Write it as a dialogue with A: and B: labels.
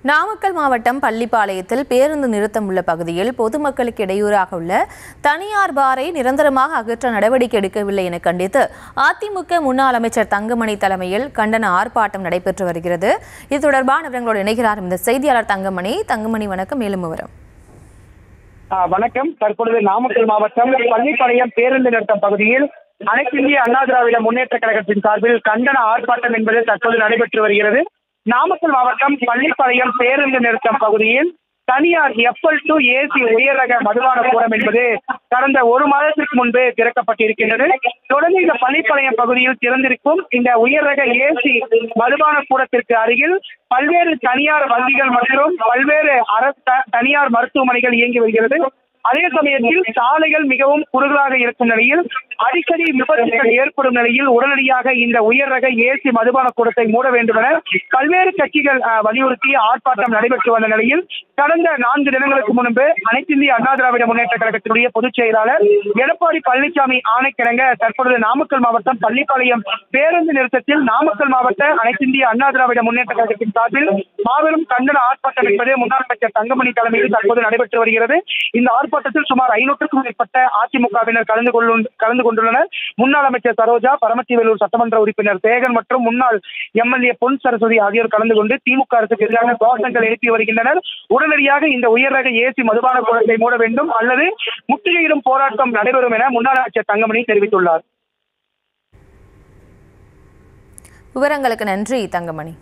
A: நாமக்கல் மாவட்டம் பள்ளிப்பாளையத்தில் பேருந்து நிறுத்தம் உள்ள பகுதியில் பொதுமக்களுக்கு இடையூறாக உள்ள தனியார் பாரை நிரந்தரமாக அகற்ற நடவடிக்கை எடுக்கவில்லை என கண்டித்து அதிமுக முன்னாள் அமைச்சர் தங்கமணி தலைமையில் கண்டன ஆர்ப்பாட்டம் நடைபெற்று வருகிறது. இது தொடர்பான விவரங்களோடு இணைகிறார் இந்த செய்தியாளர் தங்கமணி. வணக்கம். மேலும் விவரம்.
B: வணக்கம். தற்பொழுது நாமக்கல் மாவட்டம் பள்ளிப்பாளையம் பேருந்து நிறுத்தம் பகுதியில் அனைத்து இந்திய அண்ணா திராவிட முன்னேற்ற கழகத்தின் சார்பில் கண்டன ஆர்ப்பாட்டம் என்பது தற்போது நடைபெற்று வருகிறது. நாமக்கல் மாவட்டம் பள்ளிப்பாளையம் பேருந்து நிறுத்தம் பகுதியில் தனியார் FL2 AC உயர் ரக மதுபான கூடம் என்பது கடந்த ஒரு மாதத்திற்கு முன்பு திறக்கப்பட்டிருக்கின்றது. தொடர்ந்து இந்த பள்ளிப்பாளையம் பகுதியில் திறந்திருக்கும் இந்த உயர் ரக AC மதுபான கூடத்திற்கு அருகில் பல்வேறு தனியார் வங்கிகள் மற்றும் பல்வேறு தனியார் மருத்துவமனைகள் இயங்கி வருகிறது. அதே சமயத்தில் சாலைகள் மிகவும் குறுகலாக இருக்கும் நிலையில் அடிக்கடி விபத்துகள் ஏற்படும் நிலையில் உடனடியாக இந்த உயர் ரக AC மதுபான கூடத்தை மூட வேண்டும் என பல்வேறு கட்சிகள் வலியுறுத்தி ஆர்ப்பாட்டம் நடைபெற்று வந்த நிலையில் கடந்த 4 தினங்களுக்கு முன்பு அனைத்து இந்திய அண்ணா திராவிட முன்னேற்ற கழகத்தினுடைய பொதுச் செயலாளர் எடப்பாடி பழனிசாமி ஆணைக்கிணங்க தற்பொழுது நாமக்கல் மாவட்டம் பள்ளிப்பாளையம் பேருந்து நிறுத்தத்தில் நாமக்கல் மாவட்ட அனைத்து இந்திய அண்ணா திராவிட முன்னேற்ற கழகத்தின் சார்பில் மாபெரும் கண்டன ஆர்ப்பாட்டம் என்பது முன்னாள் அமைச்சர் தங்கமணி தலைமையில் தற்போது நடைபெற்று வருகிறது. இந்த ஆர்ப்பாட்டத்தில் சுமார் 500க்கும் மேற்பட்ட அதிமுகவினர் கலந்து கொண்டுள்ளனர். முன்னாள் அமைச்சர் சரோஜா, பரமத்திவேலூர் சட்டமன்ற உறுப்பினர் சேகன் மற்றும் முன்னாள் MLA பொன் சரஸ்வதி ஆகியோர் கலந்து கொண்டு திமுக அரசுக்கு எதிரான கோஷங்கள் எழுப்பி வருகின்றனர். உடனடியாக இந்த உயர் ரக AC மதுபான கூடத்தை மூட வேண்டும் அல்லது முற்றுகையிடும் போராட்டம் நடைபெறும் என முன்னாள் அமைச்சர் தங்கமணி தெரிவித்துள்ளார்.
A: விவரங்களுக்கு நன்றி தங்கமணி.